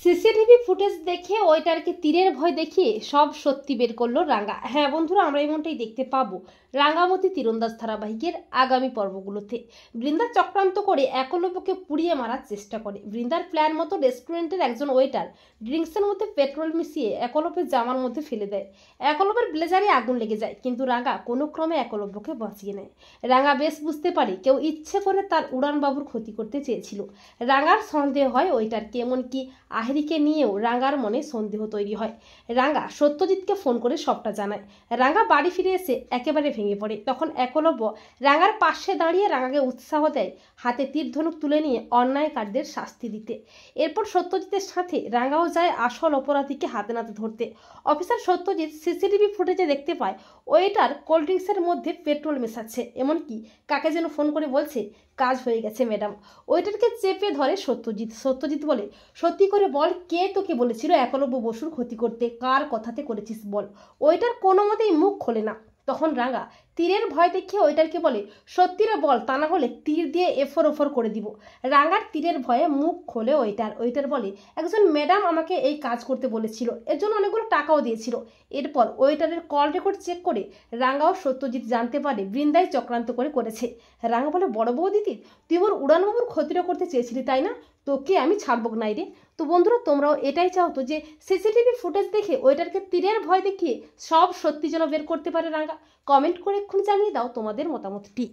CCTV footage দেখে ওইটারকে তীরের ভয় দেখিয়ে সব সত্যি বের করলো রাঙ্গা। হ্যাঁ বন্ধুরা, আমরা এমনটাই দেখতে পাবো রাঙ্গামতি তীরন্দাজ ধারাবাহিকের আগামী পর্বগুলোতে। বৃন্দা চক্রান্ত করে একলব্যকে পুড়িয়ে মারার চেষ্টা করে। বৃন্দার প্ল্যান মতো রেস্টুরেন্টের একজন ওয়েটার ড্রিঙ্কসের মধ্যে পেট্রোল মিশিয়ে একলব্যের জামার মধ্যে ফেলে দেয়। একলব্যের ব্লেজারে আগুন লেগে যায়, কিন্তু রাঙ্গা কোনো ক্রমে একলব্যকে বাঁচিয়ে নেয়। রাঙ্গা বেশ বুঝতে পারে কেউ ইচ্ছে করে তার উড়ানবাবুর ক্ষতি করতে চেয়েছিল। রাঙ্গার সন্দেহ হয় ওয়েটারকে, এমনকি আহিরিকে নিয়েও রাঙ্গার মনে সন্দেহ তৈরি হয়। রাঙ্গা সত্যজিৎকে ফোন করে সবটা জানায়। রাঙ্গা বাড়ি ফিরে এসে একেবারে ভেঙে পড়ে। তখন একলব্য রাঙ্গার পাশে দাঁড়িয়ে রাঙ্গাকে উৎসাহ দেয় হাতে তীর ধনুক তুলে নিয়ে অন্যায়কারীদের শাস্তি দিতে। এরপর সত্যজিতের সাথে রাঙ্গাও যায় আসল অপরাধীকে হাতে নাতে ধরতে। অফিসার সত্যজিৎ সিসিটিভি ফুটেজে দেখতে পায় ওয়েটার কোল্ড ড্রিঙ্কসের মধ্যে পেট্রোল মেশাচ্ছে, এমনকি কাকে যেন ফোন করে বলছে কাজ হয়ে গেছে ম্যাডাম। ওয়েটারকে চেপে ধরে সত্যজিৎ বলে, সত্যি করে বল, কে তোকে বলেছিল একলব্য বসুর ক্ষতি করতে? কার কথাতে করেছিস বল। ওইটার কোনো মতেই মুখ খোলে না। তখন রাঙ্গা তীরের ভয় দেখিয়ে ওইটারকে বলে, সত্যিরে বল, তা না হলে তীর দিয়ে এফর ওফর করে দিব। রাঙ্গার তীরের ভয়ে মুখ খোলে ওইটার বলে, একজন ম্যাডাম আমাকে এই কাজ করতে বলেছিল, এর জন্য অনেকগুলো টাকাও দিয়েছিল। এরপর ওয়েটারের কল রেকর্ড চেক করে রাঙ্গাও সত্যজিৎ জানতে পারে বৃন্দাই চক্রান্ত করেছে। রাঙ্গা বলে, বড় বৌদিদি, তুই ওর উড়ানবাবুর ক্ষতিটা করতে চেয়েছিলি তাই না? তোকে আমি ছাড়বো নাই রে। তো বন্ধুরা, তোমরাও এটাই চাও তো যে সিসিটিভি ফুটেজ দেখে ওইটারকে তীরের ভয় দেখিয়ে সব সত্যি যেন বের করতে পারে রাঙ্গা? কমেন্ট করে এক্ষুনি জানিয়ে দাও তোমাদের মতামতটি।